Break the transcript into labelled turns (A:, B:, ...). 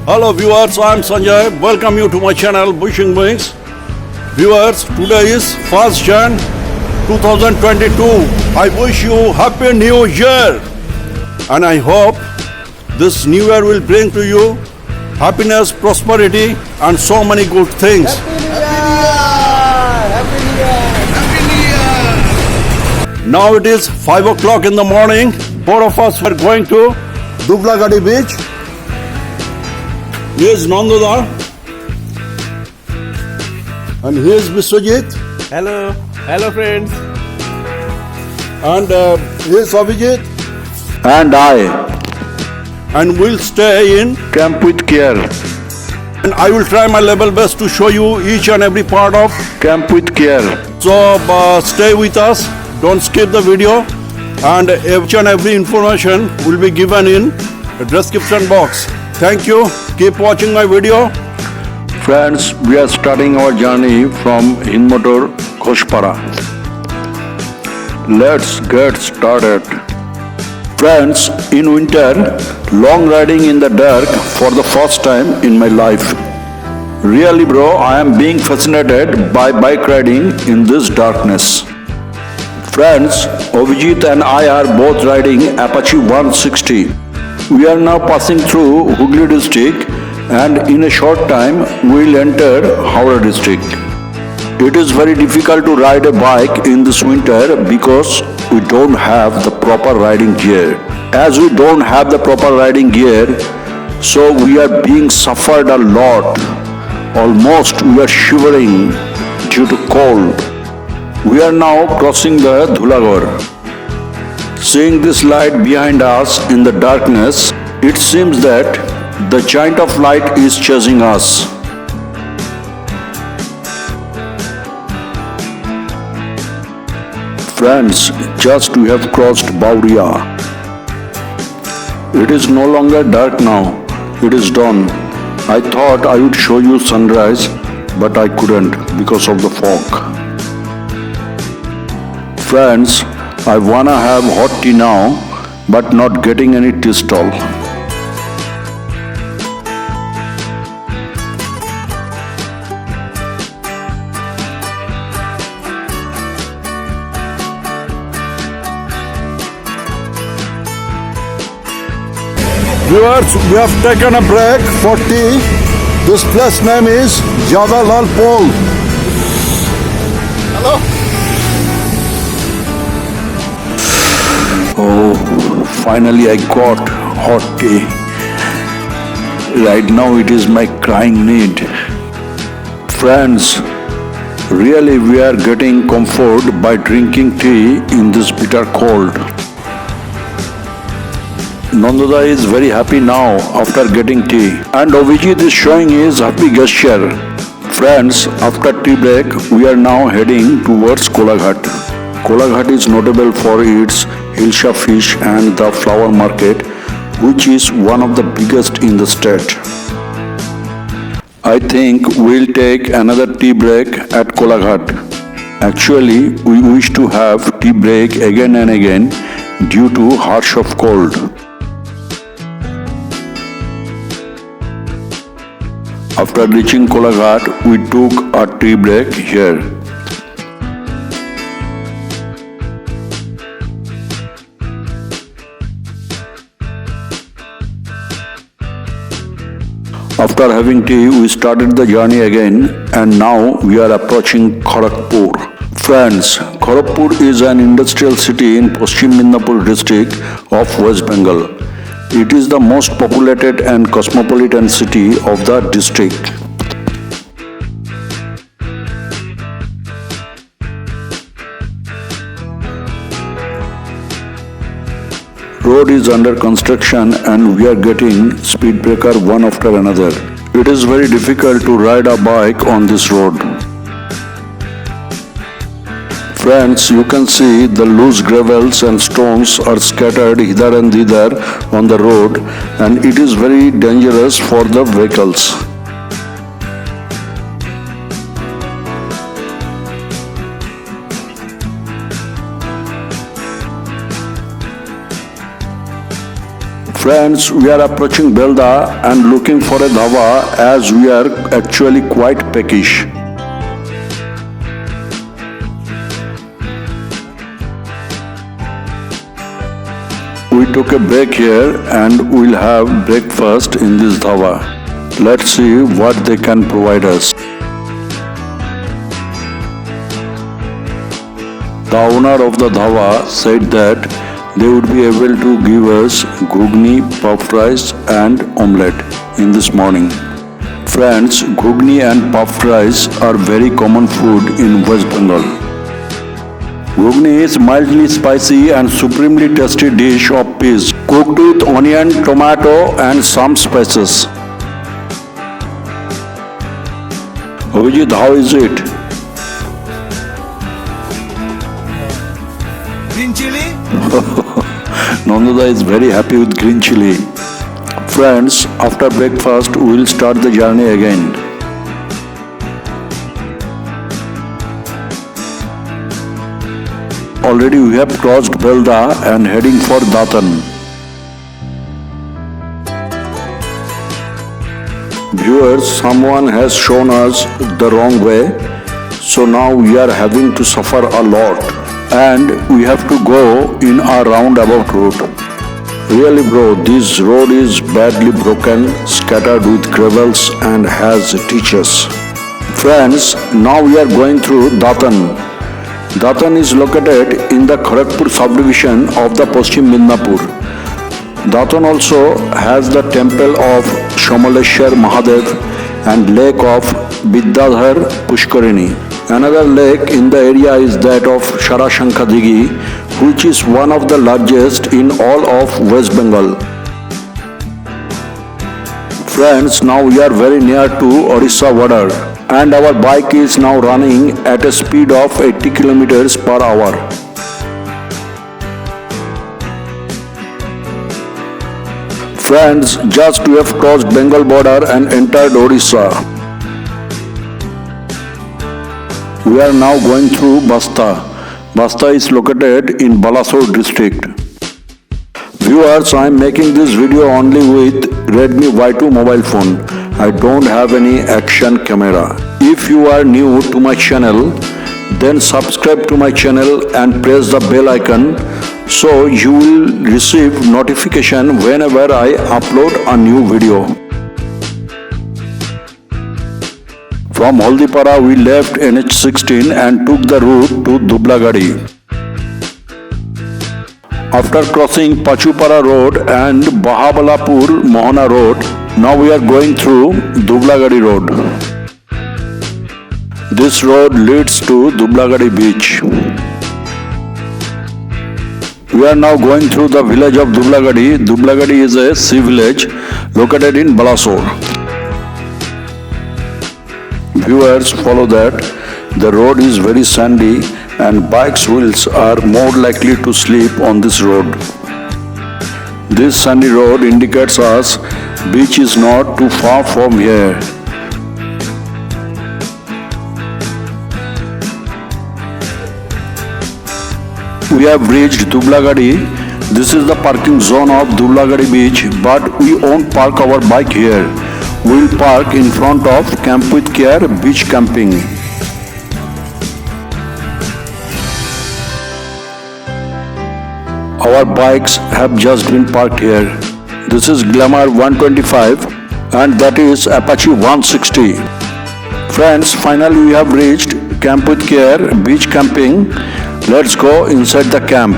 A: Hello viewers, I am Sanjay. Welcome you to my channel Bushing Wings. Viewers, today is 1st Jan 2022. I wish you Happy New Year. And I hope this new year will bring to you happiness, prosperity and so many good things. Now it is 5 o'clock in the morning. Four of us are going to Dublagadi beach. Here is Nandada and here is Biswajit.
B: Hello friends.
A: And here is Abhijit.
C: And I,
A: And we'll stay in
C: Camp with Care.
A: and I will try my level best to show you each and every part of.
C: Camp with Care.
A: So stay with us, don't skip the video, and each and every information will be given in the description box. Thank you, keep watching my video.
C: Friends, we are starting our journey from Hinmotor, Khoshpara. Let's get started. Friends, in winter, long riding in the dark for the first time in my life. Really bro, I am being fascinated by bike riding in this darkness. Friends, Abhijit and I are both riding Apache 160. We are now passing through Hooghly district and in a short time we will enter Howrah district. It is very difficult to ride a bike in this winter because we don't have the proper riding gear. As we don't have the proper riding gear, so we are being suffered a lot. Almost we are shivering due to cold. We are now crossing the Dublagadi. Seeing this light behind us in the darkness, it seems that the giant of light is chasing us. Friends, just we have crossed Bauria. It is no longer dark now, it is dawn. I thought I would show you sunrise, but I couldn't because of the fog. Friends, I wanna have hot tea now, but not getting any tea stall.
A: Viewers, we have taken a break for tea. This place name is Jawaharlal Pol.
C: Oh, finally I got hot tea. Right now it is my crying need. Friends, really we are getting comfort by drinking tea in this bitter cold. Nandada is very happy now after getting tea, and Abhijit is showing his happy gesture. Friends, after tea break, we are now heading towards Kolaghat. Kolaghat is notable for its Hilsha fish and the flower market, which is one of the biggest in the state. I think we'll take another tea break at Kolaghat. Actually, we wish to have tea break again and again due to harsh of cold. After reaching Kolaghat, we took a tea break here. After having tea, we started the journey again and now we are approaching Kharagpur. Friends, Kharagpur is an industrial city in Paschim Midnapur district of West Bengal. It is the most populated and cosmopolitan city of the district. Road is under construction and we are getting speed breaker one after another. It is very difficult to ride a bike on this road. Friends, you can see the loose gravels and stones are scattered hither and thither on the road and it is very dangerous for the vehicles. Friends, we are approaching Belda and looking for a dhaba as we are actually quite peckish. We took a break here and we'll have breakfast in this dhaba. Let's see what they can provide us. The owner of the dhaba said that they would be able to give us ghugni, puffed rice and omelette in this morning. Friends, ghugni and puffed rice are very common food in West Bengal. Ghugni is mildly spicy and supremely tasty dish of peas cooked with onion, tomato and some spices. Abhijit, how is it?
B: Green chili?
C: Nandada is very happy with green chili. Friends, after breakfast we will start the journey again. Already we have crossed Belda and heading for Datan. Viewers, someone has shown us the wrong way, so now we are having to suffer a lot and we have to go in a roundabout route. Really bro, this road is badly broken, scattered with gravels and has ditches. Friends, now we are going through Datan. Datan is located in the Kharagpur subdivision of the Paschim Midnapur. Datan also has the temple of Shamaleshwar Mahadev and lake of Vidyadhar Pushkarini. Another lake in the area is that of Sharashankha Digi, which is one of the largest in all of West Bengal. Friends, now we are very near to Orissa border and our bike is now running at a speed of 80 kilometers per hour. Friends, just we have crossed Bengal border and entered Orissa. We are now going through Basta. Basta is located in Balasore district. Viewers, I am making this video only with Redmi Y2 mobile phone. I don't have any action camera. If you are new to my channel, then subscribe to my channel and press the bell icon so you will receive notification whenever I upload a new video. From Holdipara we left NH16 and took the route to Dublagadi. After crossing Pachupara Road and Bahabalapur Mohana Road, now we are going through Dublagadi Road. This road leads to Dublagadi beach. We are now going through the village of Dublagadi. Dublagadi is a sea village located in Balasore. Viewers, follow that. The road is very sandy and bike's wheels are more likely to slip on this road. This sandy road indicates us beach is not too far from here. We have reached Dublagadi. This is the parking zone of Dublagadi beach, but we won't park our bike here. We will park in front of Camp with Care beach camping. Our bikes have just been parked here. This is Glamour 125 and that is Apache 160. Friends, finally we have reached Camp with Care beach camping. Let's go inside the camp.